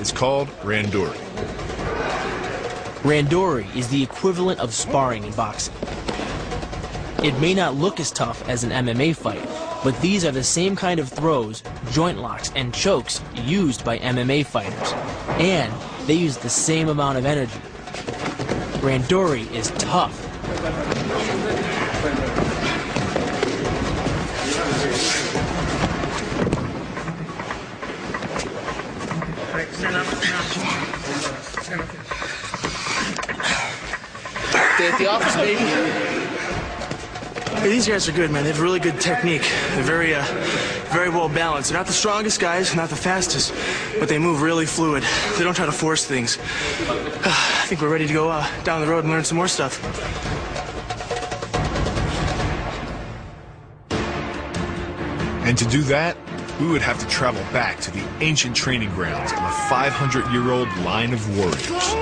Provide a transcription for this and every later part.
is called randori. Randori is the equivalent of sparring in boxing. It may not look as tough as an MMA fight, but these are the same kind of throws, joint locks, and chokes used by MMA fighters. And they use the same amount of energy. Randori is tough. Stay at the office, baby. Hey, these guys are good, man. They have really good technique. They're very well balanced. They're not the strongest guys, not the fastest, but they move really fluid. They don't try to force things. I think we're ready to go down the road and learn some more stuff. And to do that, we would have to travel back to the ancient training grounds of a 500-year-old line of warriors.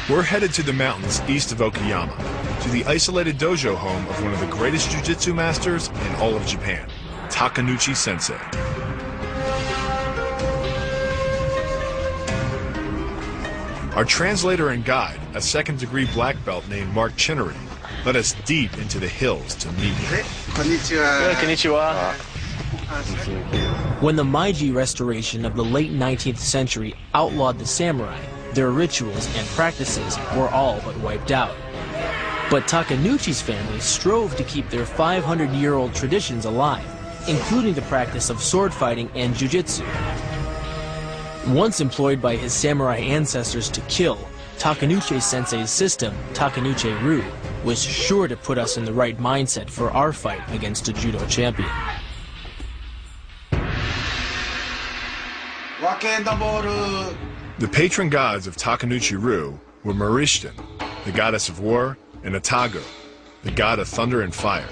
We're headed to the mountains east of Okayama, to the isolated dojo home of one of the greatest jujutsu masters in all of Japan, Takenouchi Sensei. Our translator and guide, a second-degree black belt named Mark Chinnery, led us deep into the hills to meet him. Konnichiwa. When the Meiji Restoration of the late 19th century outlawed the samurai, their rituals and practices were all but wiped out. But Takenouchi's family strove to keep their 500-year-old traditions alive, including the practice of sword fighting and jujutsu. Once employed by his samurai ancestors to kill, Takenouchi Sensei's system, Takenouchi-ryu, was sure to put us in the right mindset for our fight against a judo champion. The patron gods of Takenouchi-ryu were Marishtan, the goddess of war, and Atago, the god of thunder and fire.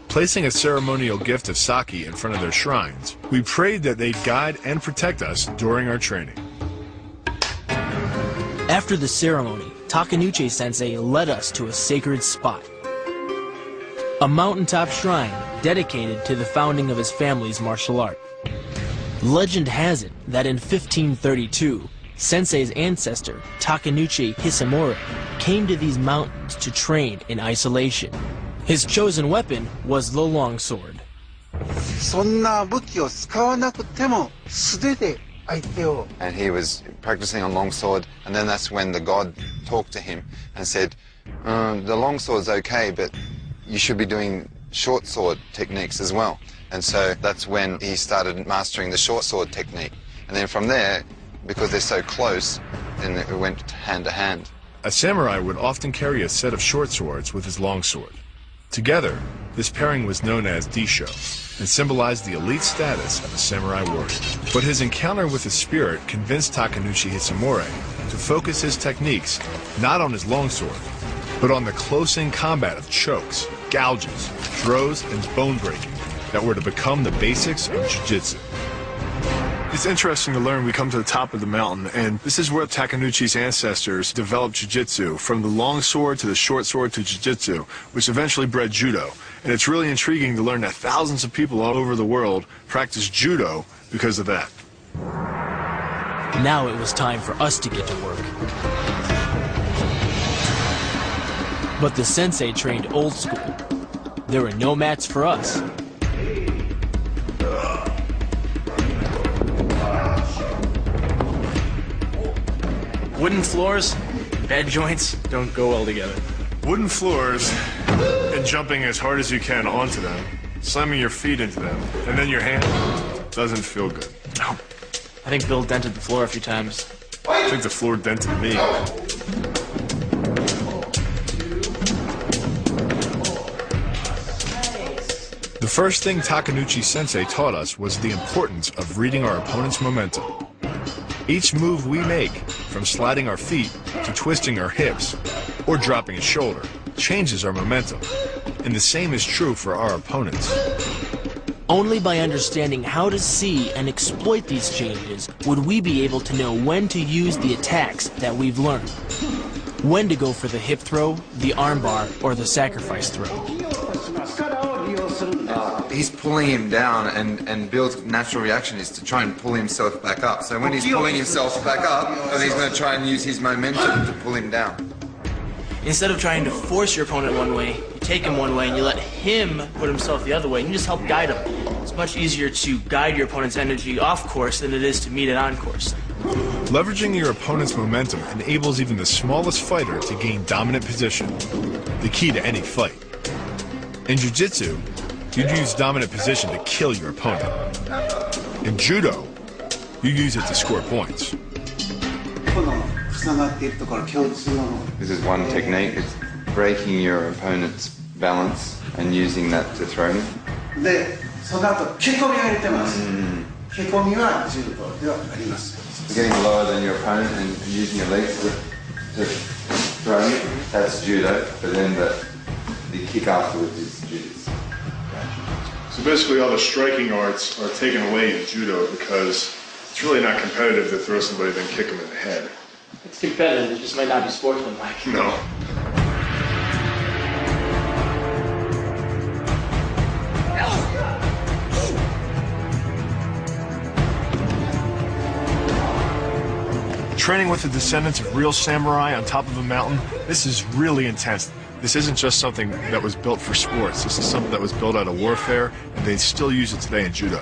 Placing a ceremonial gift of sake in front of their shrines, we prayed that they'd guide and protect us during our training. After the ceremony, Takenouchi Sensei led us to a sacred spot. A mountaintop shrine dedicated to the founding of his family's martial art. Legend has it that in 1532, Sensei's ancestor, Takenouchi Hisamori, came to these mountains to train in isolation. His chosen weapon was the longsword. And he was practicing on longsword, and then that's when the god talked to him and said, the longsword's okay, but you should be doing short sword techniques as well. And so that's when he started mastering the short sword technique. And then from there, because they're so close, then it went hand to hand. A samurai would often carry a set of short swords with his longsword. Together, this pairing was known as Disho and symbolized the elite status of a samurai warrior. But his encounter with the spirit convinced Takenouchi Hisamori to focus his techniques not on his longsword, but on the close-in combat of chokes, gouges, throws, and bone breaking that were to become the basics of jiu-jitsu. It's interesting to learn we come to the top of the mountain, and this is where Takenouchi's ancestors developed jiu-jitsu, from the long sword to the short sword to jiu-jitsu, which eventually bred judo. And it's really intriguing to learn that thousands of people all over the world practice judo because of that. Now it was time for us to get to work. But the sensei trained old school. There were no mats for us. Wooden floors, bed joints don't go well together. Wooden floors and jumping as hard as you can onto them, slamming your feet into them, and then your hand doesn't feel good. Oh, I think Bill dented the floor a few times. I think the floor dented me. The first thing Takenouchi Sensei taught us was the importance of reading our opponent's momentum. Each move we make, from sliding our feet to twisting our hips or dropping a shoulder, changes our momentum. And the same is true for our opponents. Only by understanding how to see and exploit these changes would we be able to know when to use the attacks that we've learned. When to go for the hip throw, the armbar, or the sacrifice throw. He's pulling him down, and Bill's natural reaction is to try and pull himself back up. So when he's pulling himself back up, then he's going to try and use his momentum to pull him down. Instead of trying to force your opponent one way, you take him one way and you let him put himself the other way, and you just help guide him. It's much easier to guide your opponent's energy off course than it is to meet it on course. Leveraging your opponent's momentum enables even the smallest fighter to gain dominant position, the key to any fight. In jiu-jitsu, you'd use dominant position to kill your opponent. In judo, you use it to score points. This is one technique. It's breaking your opponent's balance and using that to throw him. Getting lower than your opponent and using your legs to throw him, that's judo, but then the kick afterwards is jujutsu. So basically all the striking arts are taken away in judo because it's really not competitive to throw somebody then kick them in the head. It's competitive, it just might not be sportsmanlike. No. Training with the descendants of real samurai on top of a mountain, this is really intense. This isn't just something that was built for sports. This is something that was built out of warfare, and they still use it today in judo.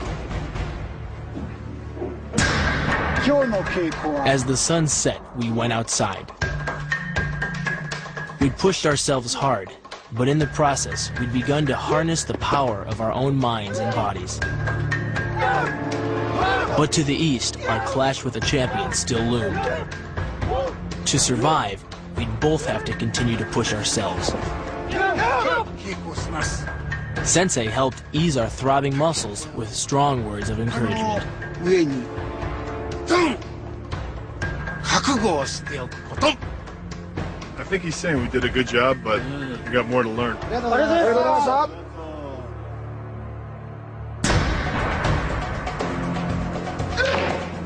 As the sun set, we went outside. We'd pushed ourselves hard, but in the process, we'd begun to harness the power of our own minds and bodies. But to the east, our clash with the champion still loomed. To survive, we'd both have to continue to push ourselves. Sensei helped ease our throbbing muscles with strong words of encouragement. I think he's saying we did a good job, but we got more to learn.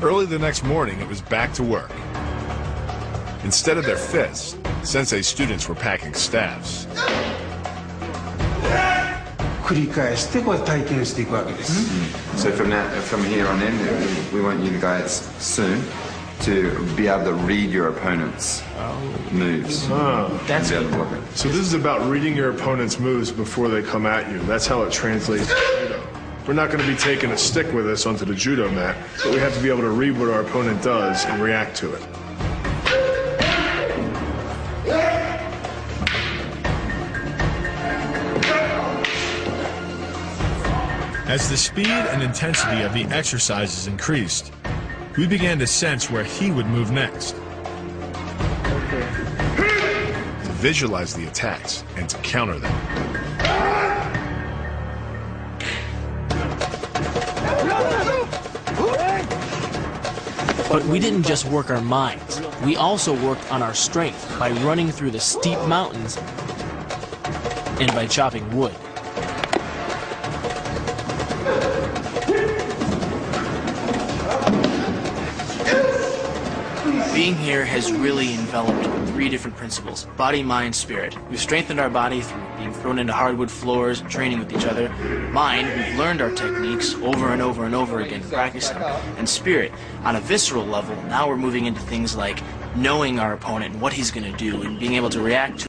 Early the next morning, it was back to work. Instead of their fists, Sensei's students were packing staffs. So from here on in, we want you guys soon to be able to read your opponent's moves. That's Be able to block it. So this is about reading your opponent's moves before they come at you. That's how it translates to judo. We're not going to be taking a stick with us onto the judo mat, but we have to be able to read what our opponent does and react to it. As the speed and intensity of the exercises increased, we began to sense where he would move next. To visualize the attacks and to counter them. But we didn't just work our minds. We also worked on our strength by running through the steep mountains and by chopping wood. Being here has really enveloped 3 different principles: body, mind, spirit. We've strengthened our body through being thrown into hardwood floors and training with each other. Mind, we've learned our techniques over and over and over again and practiced them. And spirit, on a visceral level, now we're moving into things like knowing our opponent and what he's going to do and being able to react to